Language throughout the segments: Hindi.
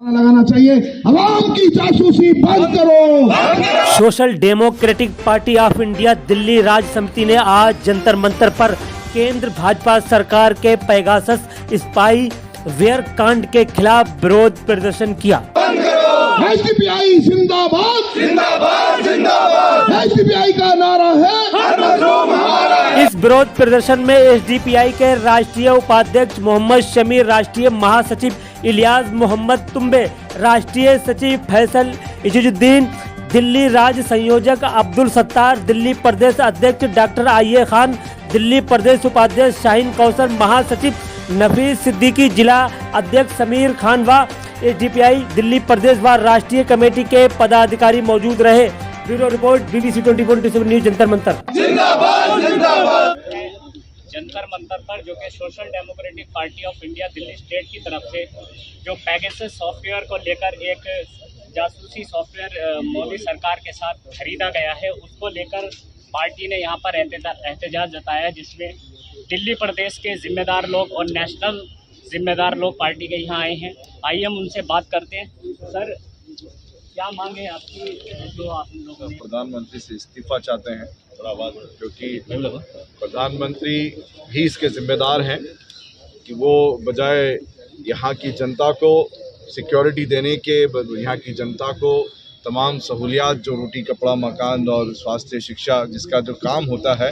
लगाना चाहिए। अवाम की जासूसी बंद करो। Social democratic party of India Delhi राज्य समिति ने आज जंतर मंतर पर केंद्र भाजपा सरकार के पेगासस स्पाई वेयर कांड के खिलाफ विरोध प्रदर्शन किया। एसडीपीआई जिंदाबाद जिंदाबाद जिंदाबाद। एसडीपीआई का नारा है हर मजलूम हमारा। इस विरोध प्रदर्शन में एसडीपीआई के राष्ट्रीय उपाध्यक्ष मोहम्मद शमीर, राष्ट्रीय महासचिव इलियास मोहम्मद तुम्बे, राष्ट्रीय सचिव फैसल इजुद्दीन, दिल्ली राज्य संयोजक अब्दुल सत्तार, दिल्ली प्रदेश अध्यक्ष डॉक्टर आइए खान, दिल्ली प्रदेश उपाध्यक्ष शाहीन कौसर, महासचिव नफीस सिद्दीकी, जिला अध्यक्ष समीर खान व एसडीपीआई दिल्ली प्रदेश व राष्ट्रीय कमेटी के पदाधिकारी मौजूद रहे। Bureau report BBC 24/7 news Jantar Mantar. जिंदाबाद जिंदाबाद। जंतर मंतर पर जो कि social democratic party of India Delhi state की तरफ से जो पेगासस सॉफ्टवेयर को लेकर एक जासूसी सॉफ्टवेयर मोदी सरकार के साथ खरीदा गया है, उसको लेकर पार्टी ने यहाँ पर एहतजाज जताया, जिसमें दिल्ली प्रदेश के जिम्मेदार लोग और नेशनल जिम्मेदार लोग पार्टी के यहाँ आए हैं। आइए हम उनसे बात करते हैं। सर, क्या मांगे आपकी? जो आप लोग प्रधानमंत्री से इस्तीफा चाहते हैं, क्योंकि प्रधानमंत्री ही इसके जिम्मेदार हैं कि वो बजाय यहाँ की जनता को सिक्योरिटी देने के, यहाँ की जनता को तमाम सहूलियात जो रोटी कपड़ा मकान और स्वास्थ्य शिक्षा जिसका जो काम होता है,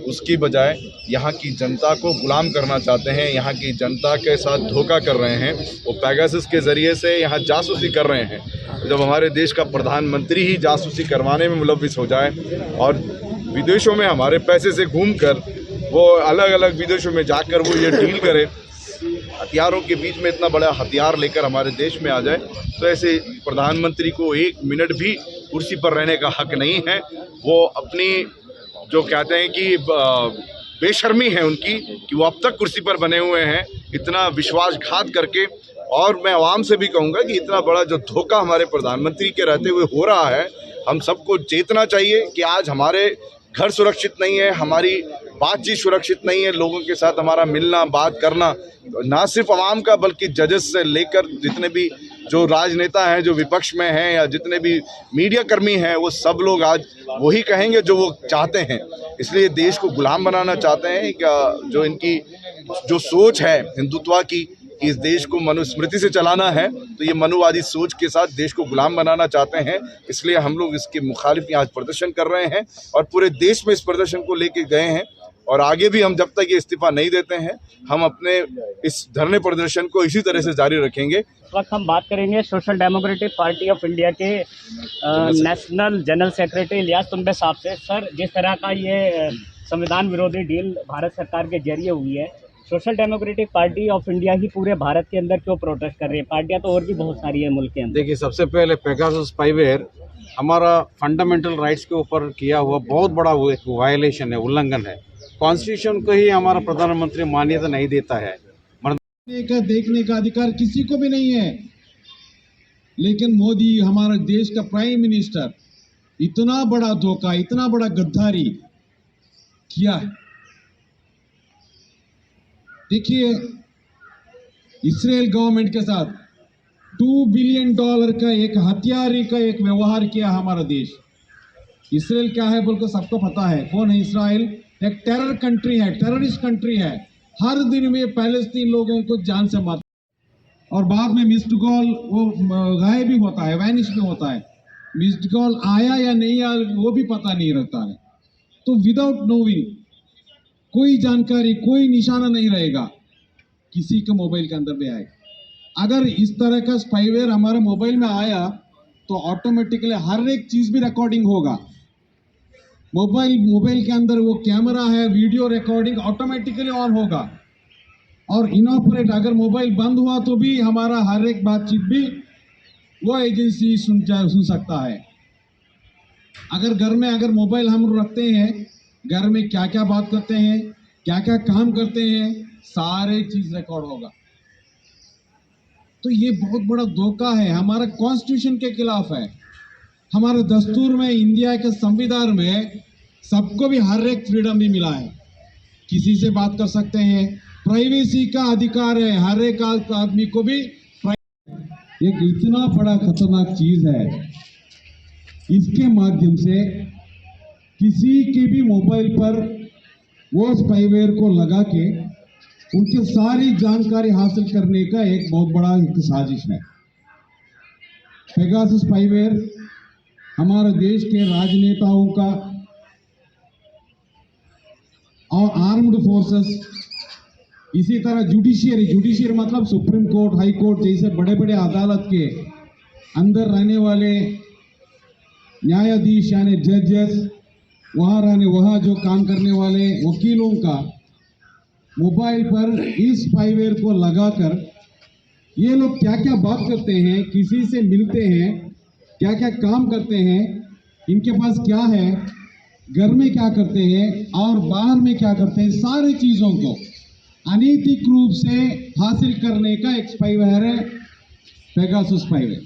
उसकी बजाय यहाँ की जनता को गुलाम करना चाहते हैं। यहाँ की जनता के साथ धोखा कर रहे हैं। वो पेगासस के ज़रिए से यहाँ जासूसी कर रहे हैं। जब हमारे देश का प्रधानमंत्री ही जासूसी करवाने में मुलव्विस हो जाए और विदेशों में हमारे पैसे से घूमकर वो अलग अलग विदेशों में जाकर वो ये डील करे, हथियारों के बीच में इतना बड़ा हथियार लेकर हमारे देश में आ जाए, तो ऐसे प्रधानमंत्री को एक मिनट भी कुर्सी पर रहने का हक नहीं है। वो अपनी जो कहते हैं कि बेशर्मी है उनकी कि वो अब तक कुर्सी पर बने हुए हैं, इतना विश्वासघात करके। और मैं आवाम से भी कहूँगा कि इतना बड़ा जो धोखा हमारे प्रधानमंत्री के रहते हुए हो रहा है, हम सबको चेतना चाहिए कि आज हमारे घर सुरक्षित नहीं है, हमारी बातचीत सुरक्षित नहीं है, लोगों के साथ हमारा मिलना बात करना, ना सिर्फ आवाम का बल्कि जजेस से लेकर जितने भी जो राजनेता हैं, जो विपक्ष में हैं, या जितने भी मीडिया कर्मी हैं, वो सब लोग आज वही कहेंगे जो वो चाहते हैं। इसलिए देश को गुलाम बनाना चाहते हैं। जो इनकी जो सोच है हिंदुत्व की, कि इस देश को मनुस्मृति से चलाना है, तो ये मनुवादी सोच के साथ देश को गुलाम बनाना चाहते हैं। इसलिए हम लोग इसके मुखालिफ आज प्रदर्शन कर रहे हैं और पूरे देश में इस प्रदर्शन को लेके गए हैं। और आगे भी हम जब तक ये इस्तीफा नहीं देते हैं, हम अपने इस धरने प्रदर्शन को इसी तरह से जारी रखेंगे। इस वक्त हम बात करेंगे social democratic party of India के नेशनल जनरल सेक्रेटरी इलियास तुम्बे साहब से। सर, जिस तरह का ये संविधान विरोधी डील भारत सरकार के जरिए हुई है, social democratic party of India ही पूरे भारत के अंदर क्यों प्रोटेस्ट कर रही है? पार्टियां तो और भी बहुत सारी है मुल्क के अंदर। देखिए, सबसे पहले पेगासस स्पाईवेयर हमारा फंडामेंटल राइट्स के ऊपर किया हुआ बहुत बड़ा वो एक वायलेशन है, उल्लंघन है। कॉन्स्टिट्यूशन को ही हमारा प्रधानमंत्री मान्यता नहीं देता है। देखने का अधिकार किसी को भी नहीं है, लेकिन मोदी हमारे देश का प्राइम मिनिस्टर इतना बड़ा धोखा, इतना बड़ा गद्दारी किया है। देखिए, इसराइल गवर्नमेंट के साथ $2 बिलियन का एक हथियारी का एक व्यवहार किया हमारा देश। इसराइल क्या है बोलकर सबको पता है। कौन है इसराइल? एक टेरर कंट्री है, टेररिस्ट कंट्री है। हर दिन में पैलेस्तीन लोगों को जान से मार, और बाद में मिस्ड कॉल वो गायब भी होता है, वैनिश भी होता है। मिस्ड कॉल आया या नहीं आया वो भी पता नहीं रहता है। तो विदाउट नोइंग कोई जानकारी, कोई निशाना नहीं रहेगा किसी के मोबाइल के अंदर भी आएगा। अगर इस तरह का स्पाईवेयर हमारे मोबाइल में आया तो ऑटोमेटिकली हर एक चीज भी रिकॉर्डिंग होगा। मोबाइल के अंदर वो कैमरा है, वीडियो रिकॉर्डिंग ऑटोमेटिकली ऑन होगा। और इनऑपरेट अगर मोबाइल बंद हुआ तो भी हमारा हर एक बातचीत भी वो एजेंसी सुन सकता है। अगर घर में अगर मोबाइल हम रखते हैं, घर में क्या क्या बात करते हैं, क्या क्या काम करते हैं, सारे चीज रिकॉर्ड होगा। तो ये बहुत बड़ा धोखा है, हमारा कॉन्स्टिट्यूशन के खिलाफ है। हमारे दस्तूर में, इंडिया के संविधान में सबको भी हर एक फ्रीडम भी मिला है। किसी से बात कर सकते हैं, प्राइवेसी का अधिकार है हर एक आदमी को भी। एक इतना बड़ा खतरनाक चीज है। इसके माध्यम से किसी के भी मोबाइल पर वो स्पाईवेयर को लगा के उनकी सारी जानकारी हासिल करने का एक बहुत बड़ा एक साजिश है। पेगासस स्पाईवेयर हमारे देश के राजनेताओं का और आर्म्ड फोर्सेस, इसी तरह जुडिशियरी मतलब सुप्रीम कोर्ट, हाई कोर्ट जैसे बड़े बड़े अदालत के अंदर रहने वाले न्यायाधीश यानी जजेस, वहाँ जो काम करने वाले वकीलों का मोबाइल पर इस स्पाईवेयर को लगाकर ये लोग क्या क्या बात करते हैं, किसी से मिलते हैं, क्या क्या काम करते हैं, इनके पास क्या है, घर में क्या करते हैं और बाहर में क्या करते हैं, सारी चीजों को अनैतिक रूप से हासिल करने का एक स्पाईवेयर है पेगासस स्पाईवेयर।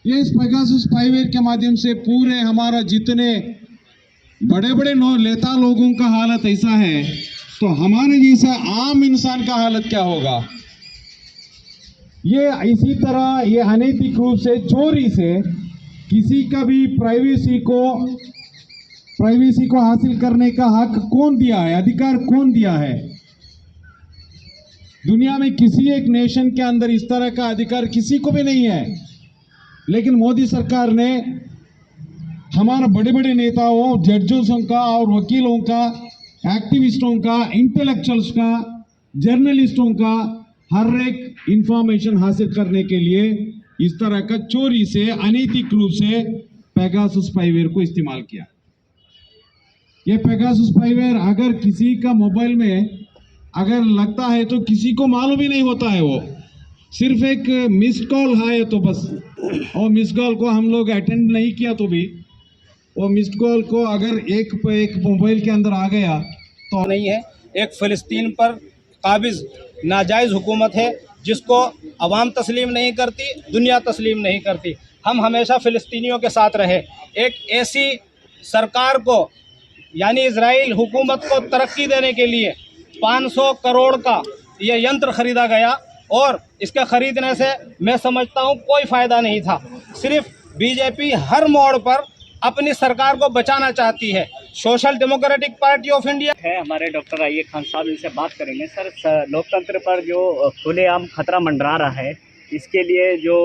ये इस पेगासस स्पाईवेयर के माध्यम से पूरे हमारा जितने बड़े बड़े नेता लोगों का हालत ऐसा है, तो हमारे जैसा आम इंसान का हालत क्या होगा। ये इसी तरह ये अनैतिक रूप से चोरी से किसी का भी प्राइवेसी को हासिल करने का हक कौन दिया है, अधिकार कौन दिया है। दुनिया में किसी एक नेशन के अंदर इस तरह का अधिकार किसी को भी नहीं है, लेकिन मोदी सरकार ने हमारे बड़े बड़े नेताओं, जड्जों का और वकीलों का, एक्टिविस्टों का, इंटेलेक्चुअल्स का, जर्नलिस्टों का हर एक इंफॉर्मेशन हासिल करने के लिए इस तरह का चोरी से अनैतिक रूप से पेगासस स्पाईवेयर को इस्तेमाल किया। ये पेगासस स्पाईवेयर अगर किसी का मोबाइल में अगर लगता है तो किसी को मालूम ही नहीं होता है, वो सिर्फ एक मिस कॉल है तो बस, और मिस कॉल को हम लोग अटेंड नहीं किया तो भी वो मिस कॉल को अगर एक मोबाइल के अंदर आ गया तो नहीं है। एक फ़िलिस्तीन पर काबिज नाजायज़ हुकूमत है जिसको अवाम तस्लीम नहीं करती, दुनिया तस्लीम नहीं करती। हम हमेशा फ़िलिस्तीनियों के साथ रहे। एक ऐसी सरकार को यानी इजराइल हुकूमत को तरक्की देने के लिए 500 करोड़ का ये यंत्र ख़रीदा गया और इसके ख़रीदने से मैं समझता हूँ कोई फ़ायदा नहीं था। सिर्फ बीजेपी हर मोड़ पर अपनी सरकार को बचाना चाहती है। Social democratic party of India है हमारे डॉक्टर आइए खान साहब, इनसे बात करेंगे। सर, लोकतंत्र पर जो खुलेआम खतरा मंडरा रहा है, इसके लिए जो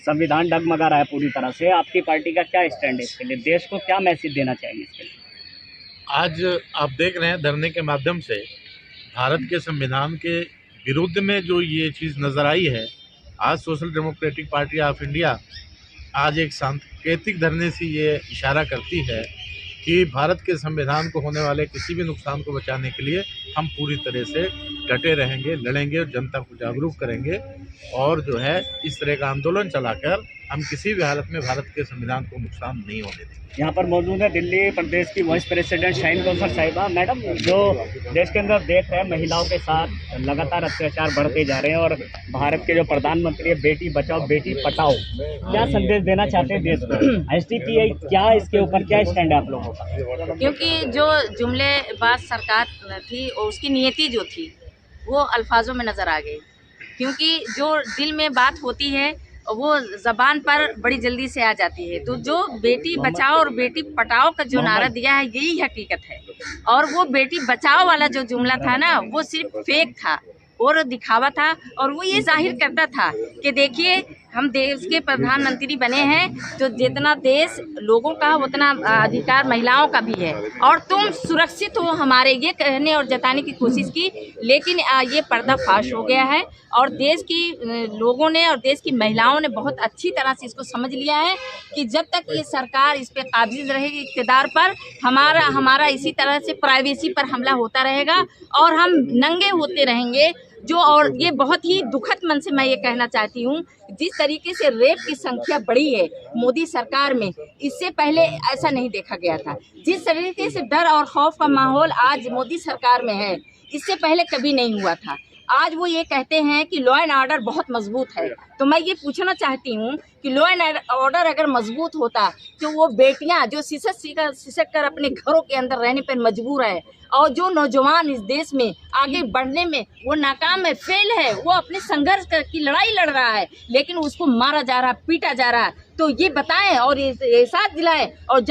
संविधान डगमगा रहा है पूरी तरह से, आपकी पार्टी का क्या स्टैंड है इसके लिए? देश को क्या मैसेज देना चाहिए इसके लिए? आज आप देख रहे हैं धरने के माध्यम से भारत के संविधान के विरुद्ध में जो ये चीज़ नज़र आई है। आज social democratic party of India आज एक सांकेतिक धरने से ये इशारा करती है कि भारत के संविधान को होने वाले किसी भी नुकसान को बचाने के लिए हम पूरी तरह से डटे रहेंगे, लड़ेंगे और जनता को जागरूक करेंगे, और जो है इस तरह का आंदोलन चलाकर हम किसी भी हालत में भारत के संविधान को नुकसान नहीं होने देंगे। यहाँ पर मौजूद है दिल्ली प्रदेश की वाइस प्रेसिडेंट शाहीन कौसर साहिबा। मैडम, जो देश के अंदर देख रहे हैं महिलाओं के साथ लगातार अत्याचार बढ़ते जा रहे हैं और भारत के जो प्रधानमंत्री है बेटी बचाओ बेटी पढ़ाओ, क्या संदेश देना चाहते हैं देश को? एसडीपीआई क्या इसके ऊपर क्या स्टैंड है आप लोगों का? क्योंकि जो जुमलेबाज सरकार थी और उसकी नियति जो थी वो अल्फाजों में नज़र आ गई, क्योंकि जो दिल में बात होती है वो ज़बान पर बड़ी जल्दी से आ जाती है। तो जो बेटी बचाओ और बेटी पढ़ाओ का जो नारा दिया है यही हकीकत है, और वो बेटी बचाओ वाला जो जुमला था ना वो सिर्फ फेक था और दिखावा था, और वो ये जाहिर करता था कि देखिए हम देश के प्रधानमंत्री बने हैं तो जितना देश लोगों का उतना अधिकार महिलाओं का भी है, और तुम सुरक्षित हो हमारे, ये कहने और जताने की कोशिश की। लेकिन ये पर्दाफाश हो गया है और देश की लोगों ने और देश की महिलाओं ने बहुत अच्छी तरह से इसको समझ लिया है कि जब तक ये सरकार इस पर काबिज रहेगी इक़्तिदार पर, हमारा इसी तरह से प्राइवेसी पर हमला होता रहेगा और हम नंगे होते रहेंगे। जो और ये बहुत ही दुखद मन से मैं ये कहना चाहती हूँ, जिस तरीके से रेप की संख्या बढ़ी है मोदी सरकार में, इससे पहले ऐसा नहीं देखा गया था। जिस तरीके से डर और खौफ का माहौल आज मोदी सरकार में है, इससे पहले कभी नहीं हुआ था। आज वो ये कहते हैं कि लॉ एंड ऑर्डर बहुत मजबूत है। तो मैं ये पूछना चाहती हूँ कि लॉ एंड ऑर्डर अगर मजबूत होता तो वो बेटियां जो सिसक कर अपने घरों के अंदर रहने पर मजबूर है, और जो नौजवान इस देश में आगे बढ़ने में वो नाकाम है, फेल है, वो अपने संघर्ष की लड़ाई लड़ रहा है, लेकिन उसको मारा जा रहा, पीटा जा रहा है। तो ये बताएं और ये साथ दिलाएं और